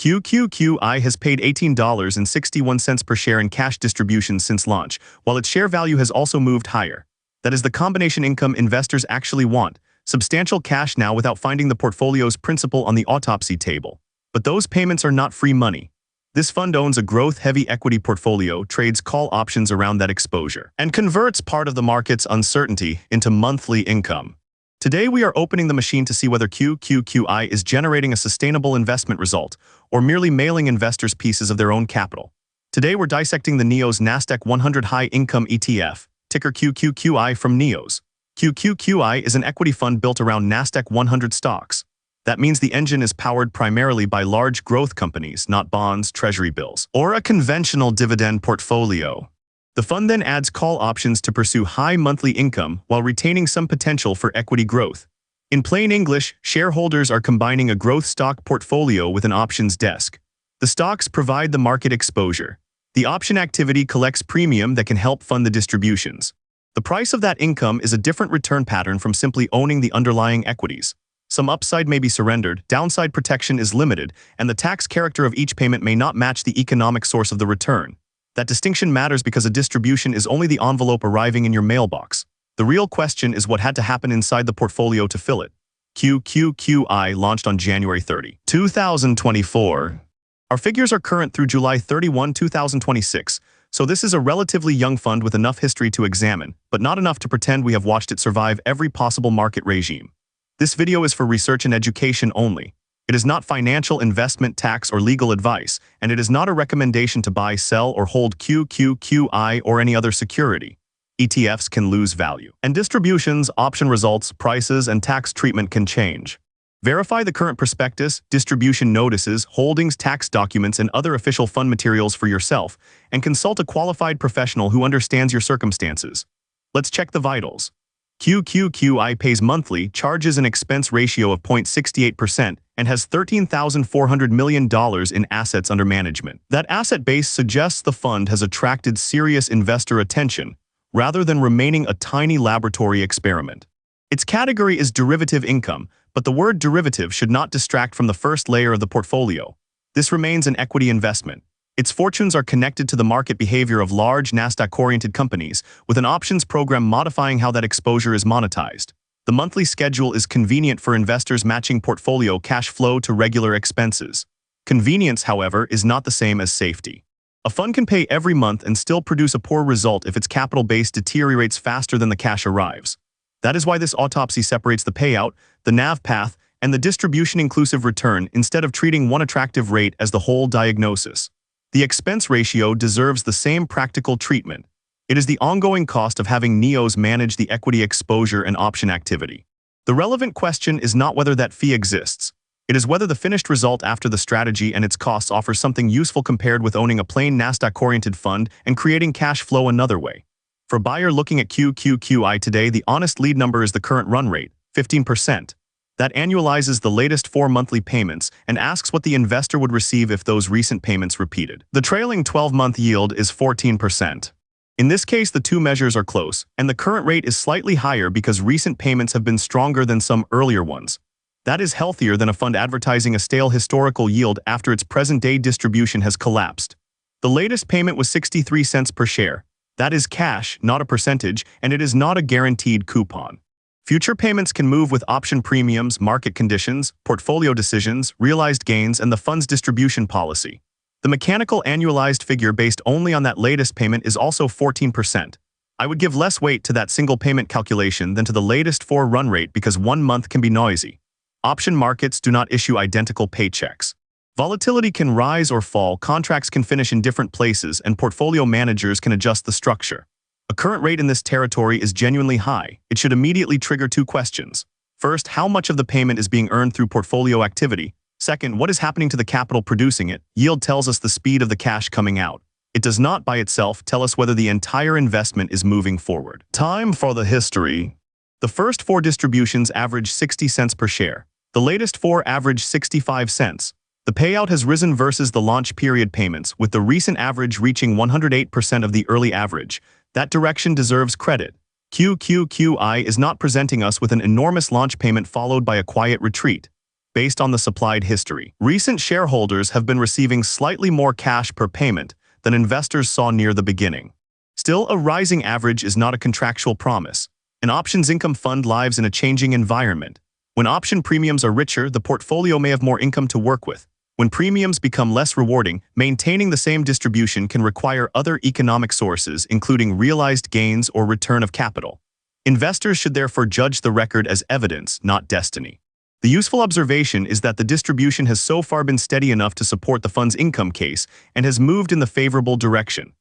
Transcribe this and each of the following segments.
QQQI has paid $18.61 per share in cash distributions since launch, while its share value has also moved higher. That is the combination income investors actually want, substantial cash now without finding the portfolio's principal on the autopsy table. But those payments are not free money. This fund owns a growth-heavy equity portfolio, trades call options around that exposure, and converts part of the market's uncertainty into monthly income. Today, we are opening the machine to see whether QQQI is generating a sustainable investment result or merely mailing investors pieces of their own capital. Today, we're dissecting the NEO's Nasdaq 100 High Income ETF, ticker QQQI from NEO's. QQQI is an equity fund built around Nasdaq 100 stocks. That means the engine is powered primarily by large growth companies, not bonds, treasury bills, or a conventional dividend portfolio. The fund then adds call options to pursue high monthly income while retaining some potential for equity growth. In plain English, shareholders are combining a growth stock portfolio with an options desk. The stocks provide the market exposure. The option activity collects premium that can help fund the distributions. The price of that income is a different return pattern from simply owning the underlying equities. Some upside may be surrendered, downside protection is limited, and the tax character of each payment may not match the economic source of the return. That distinction matters because a distribution is only the envelope arriving in your mailbox. The real question is what had to happen inside the portfolio to fill it. QQQI launched on January 30, 2024. Our figures are current through July 31, 2026, so this is a relatively young fund with enough history to examine, but not enough to pretend we have watched it survive every possible market regime. This video is for research and education only. It is not financial, investment, tax, or legal advice, and it is not a recommendation to buy, sell, or hold QQQI or any other security. ETFs can lose value, and distributions, option results, prices, and tax treatment can change. Verify the current prospectus, distribution notices, holdings, tax documents, and other official fund materials for yourself, and consult a qualified professional who understands your circumstances. Let's check the vitals. QQQI pays monthly, charges an expense ratio of 0.68%, and has $13,400 million in assets under management. That asset base suggests the fund has attracted serious investor attention, rather than remaining a tiny laboratory experiment. Its category is derivative income, but the word derivative should not distract from the first layer of the portfolio. This remains an equity investment. Its fortunes are connected to the market behavior of large Nasdaq-oriented companies, with an options program modifying how that exposure is monetized. The monthly schedule is convenient for investors matching portfolio cash flow to regular expenses. Convenience, however, is not the same as safety. A fund can pay every month and still produce a poor result if its capital base deteriorates faster than the cash arrives. That is why this autopsy separates the payout, the NAV path, and the distribution-inclusive return instead of treating one attractive rate as the whole diagnosis. The expense ratio deserves the same practical treatment. It is the ongoing cost of having NEOs manage the equity exposure and option activity. The relevant question is not whether that fee exists. It is whether the finished result after the strategy and its costs offers something useful compared with owning a plain Nasdaq-oriented fund and creating cash flow another way. For a buyer looking at QQQI today, the honest lead number is the current run rate, 15%. That annualizes the latest 4 monthly payments and asks what the investor would receive if those recent payments repeated. The trailing 12-month yield is 14%. In this case, the two measures are close, and the current rate is slightly higher because recent payments have been stronger than some earlier ones. That is healthier than a fund advertising a stale historical yield after its present-day distribution has collapsed. The latest payment was 63 cents per share. That is cash, not a percentage, and it is not a guaranteed coupon. Future payments can move with option premiums, market conditions, portfolio decisions, realized gains, and the fund's distribution policy. The mechanical annualized figure based only on that latest payment is also 14%. I would give less weight to that single payment calculation than to the latest 4 run rate because 1 month can be noisy. Option markets do not issue identical paychecks. Volatility can rise or fall, contracts can finish in different places, and portfolio managers can adjust the structure. A current rate in this territory is genuinely high. It should immediately trigger 2 questions. First, how much of the payment is being earned through portfolio activity? Second, what is happening to the capital producing it? Yield tells us the speed of the cash coming out. It does not by itself tell us whether the entire investment is moving forward. Time for the history. The first 4 distributions average 60 cents per share. The latest 4 average 65 cents. The payout has risen versus the launch period payments, with the recent average reaching 108% of the early average. That direction deserves credit. QQQI is not presenting us with an enormous launch payment followed by a quiet retreat. based on the supplied history. Recent shareholders have been receiving slightly more cash per payment than investors saw near the beginning. Still, a rising average is not a contractual promise. An options income fund lives in a changing environment. When option premiums are richer, the portfolio may have more income to work with. When premiums become less rewarding, maintaining the same distribution can require other economic sources, including realized gains or return of capital. Investors should therefore judge the record as evidence, not destiny. The useful observation is that the distribution has so far been steady enough to support the fund's income case and has moved in the favorable direction.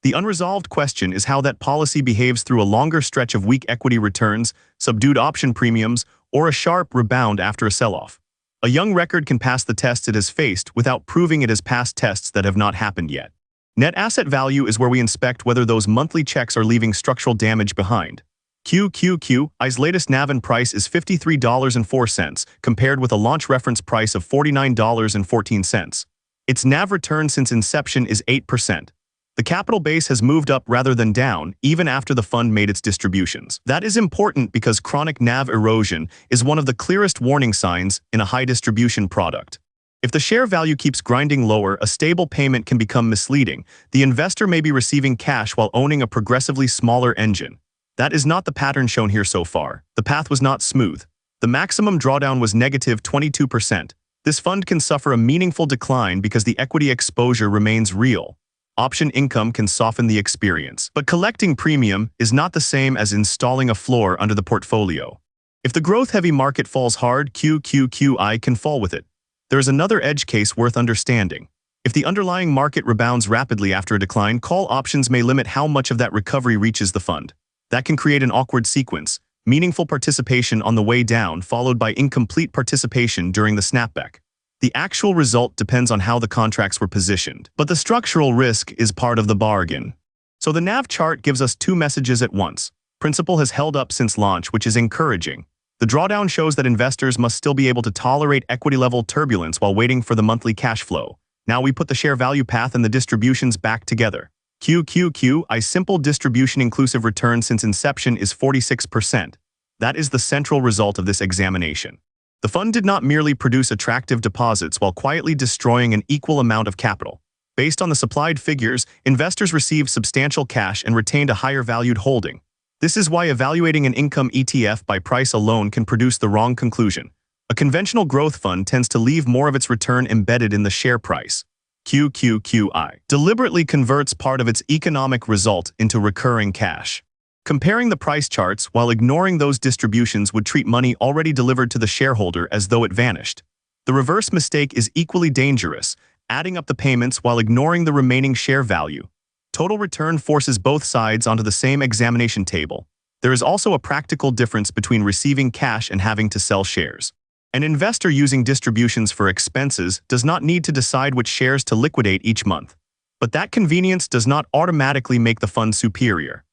The unresolved question is how that policy behaves through a longer stretch of weak equity returns, subdued option premiums, or a sharp rebound after a sell-off. A young record can pass the tests it has faced without proving it has passed tests that have not happened yet. Net asset value is where we inspect whether those monthly checks are leaving structural damage behind. QQQI's latest NAV price is $53.04, compared with a launch reference price of $49.14. Its NAV return since inception is 8%. The capital base has moved up rather than down, even after the fund made its distributions. That is important because chronic NAV erosion is one of the clearest warning signs in a high distribution product. If the share value keeps grinding lower, a stable payment can become misleading. The investor may be receiving cash while owning a progressively smaller engine. That is not the pattern shown here so far. The path was not smooth. The maximum drawdown was negative 22%. This fund can suffer a meaningful decline because the equity exposure remains real. Option income can soften the experience, but collecting premium is not the same as installing a floor under the portfolio. If the growth-heavy market falls hard, QQQI can fall with it. There is another edge case worth understanding. If the underlying market rebounds rapidly after a decline, call options may limit how much of that recovery reaches the fund. That can create an awkward sequence: meaningful participation on the way down, followed by incomplete participation during the snapback. The actual result depends on how the contracts were positioned, but the structural risk is part of the bargain. So the NAV chart gives us two messages at once. Principal has held up since launch, which is encouraging. The drawdown shows that investors must still be able to tolerate equity-level turbulence while waiting for the monthly cash flow. Now we put the share value path and the distributions back together. QQQI's simple distribution inclusive return since inception is 46%. That is the central result of this examination. The fund did not merely produce attractive deposits while quietly destroying an equal amount of capital. Based on the supplied figures, investors received substantial cash and retained a higher valued holding. This is why evaluating an income ETF by price alone can produce the wrong conclusion. A conventional growth fund tends to leave more of its return embedded in the share price. QQQI deliberately converts part of its economic result into recurring cash. Comparing the price charts while ignoring those distributions would treat money already delivered to the shareholder as though it vanished. The reverse mistake is equally dangerous, adding up the payments while ignoring the remaining share value. Total return forces both sides onto the same examination table. There is also a practical difference between receiving cash and having to sell shares. An investor using distributions for expenses does not need to decide which shares to liquidate each month. But that convenience does not automatically make the fund superior.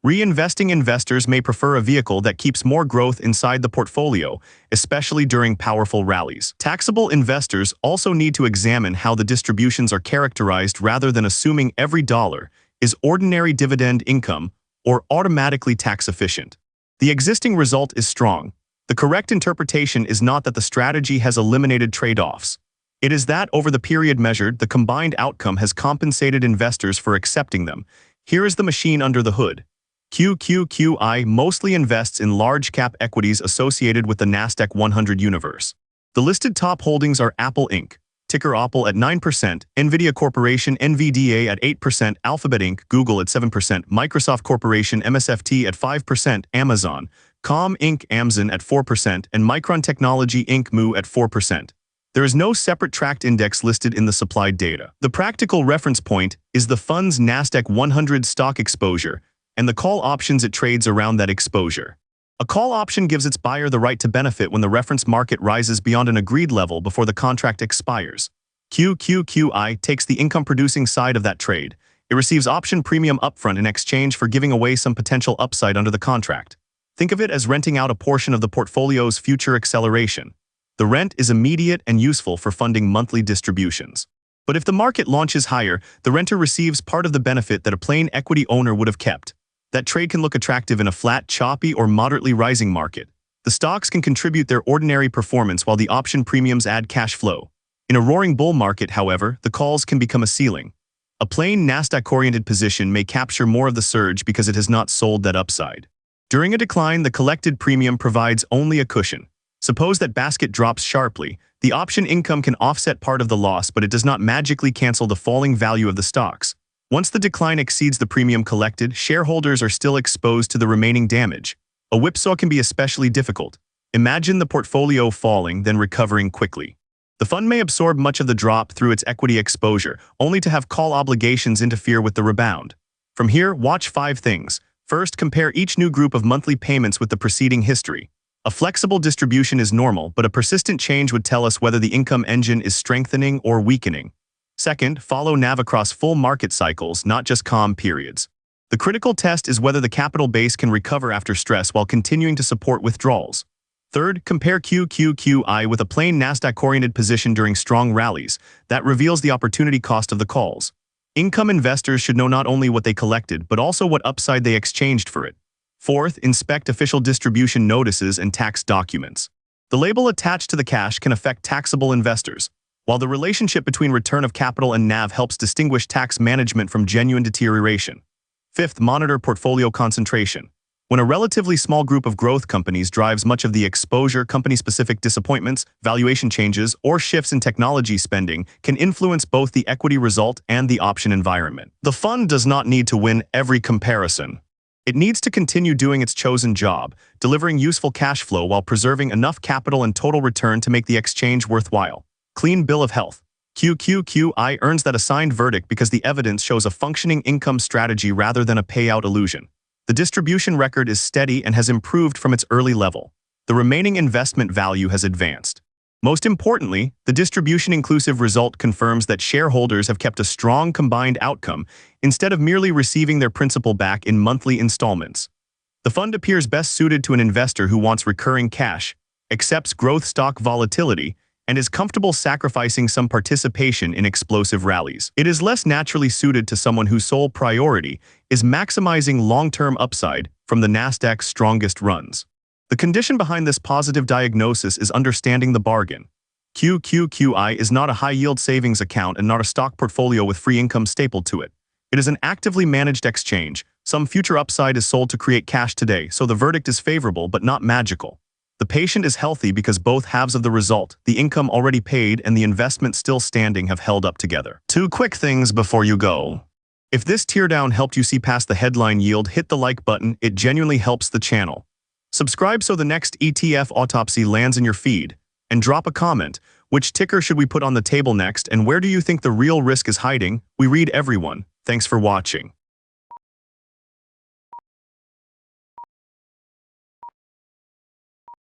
Reinvesting investors may prefer a vehicle that keeps more growth inside the portfolio, especially during powerful rallies. Taxable investors also need to examine how the distributions are characterized rather than assuming every dollar is ordinary dividend income or automatically tax-efficient. The existing result is strong. The correct interpretation is not that the strategy has eliminated trade-offs. It is that over the period measured, the combined outcome has compensated investors for accepting them. Here is the machine under the hood. QQQI mostly invests in large-cap equities associated with the Nasdaq 100 universe. The listed top holdings are Apple Inc., ticker Apple at 9%, NVIDIA Corporation NVDA at 8%, Alphabet Inc., Google at 7%, Microsoft Corporation MSFT at 5%, Amazon, Com Inc. Amazon at 4%, and Micron Technology Inc. MU at 4%. There is no separate tracked index listed in the supplied data. The practical reference point is the fund's Nasdaq 100 stock exposure and the call options it trades around that exposure. A call option gives its buyer the right to benefit when the reference market rises beyond an agreed level before the contract expires. QQQI takes the income-producing side of that trade. It receives option premium upfront in exchange for giving away some potential upside under the contract. Think of it as renting out a portion of the portfolio's future acceleration. The rent is immediate and useful for funding monthly distributions. But if the market launches higher, the renter receives part of the benefit that a plain equity owner would have kept. That trade can look attractive in a flat, choppy, or moderately rising market. The stocks can contribute their ordinary performance while the option premiums add cash flow. In a roaring bull market, however, the calls can become a ceiling. A plain Nasdaq-oriented position may capture more of the surge because it has not sold that upside. During a decline, the collected premium provides only a cushion. Suppose that basket drops sharply. The option income can offset part of the loss, but it does not magically cancel the falling value of the stocks. Once the decline exceeds the premium collected, shareholders are still exposed to the remaining damage. A whipsaw can be especially difficult. Imagine the portfolio falling, then recovering quickly. The fund may absorb much of the drop through its equity exposure, only to have call obligations interfere with the rebound. From here, watch 5 things. First, compare each new group of monthly payments with the preceding history. A flexible distribution is normal, but a persistent change would tell us whether the income engine is strengthening or weakening. Second, follow NAV across full market cycles, not just calm periods. The critical test is whether the capital base can recover after stress while continuing to support withdrawals. Third, compare QQQI with a plain Nasdaq-oriented position during strong rallies. That reveals the opportunity cost of the calls. Income investors should know not only what they collected, but also what upside they exchanged for it. Fourth, inspect official distribution notices and tax documents. The label attached to the cash can affect taxable investors, while the relationship between return of capital and NAV helps distinguish tax management from genuine deterioration. Fifth, monitor portfolio concentration. When a relatively small group of growth companies drives much of the exposure, company-specific disappointments, valuation changes, or shifts in technology spending can influence both the equity result and the option environment. The fund does not need to win every comparison. It needs to continue doing its chosen job, delivering useful cash flow while preserving enough capital and total return to make the exchange worthwhile. Clean bill of health. QQQI earns that assigned verdict because the evidence shows a functioning income strategy rather than a payout illusion. The distribution record is steady and has improved from its early level. The remaining investment value has advanced. Most importantly, the distribution-inclusive result confirms that shareholders have kept a strong combined outcome instead of merely receiving their principal back in monthly installments. The fund appears best suited to an investor who wants recurring cash, accepts growth stock volatility, and is comfortable sacrificing some participation in explosive rallies. It is less naturally suited to someone whose sole priority is maximizing long-term upside from the Nasdaq's strongest runs. The condition behind this positive diagnosis is understanding the bargain. QQQI is not a high-yield savings account and not a stock portfolio with free income stapled to it. It is an actively managed exchange. Some future upside is sold to create cash today, so the verdict is favorable but not magical. The patient is healthy because both halves of the result, the income already paid and the investment still standing, have held up together. 2 quick things before you go. If this teardown helped you see past the headline yield, hit the like button. It genuinely helps the channel. Subscribe so the next ETF autopsy lands in your feed. And drop a comment. Which ticker should we put on the table next, and where do you think the real risk is hiding? We read everyone. Thanks for watching.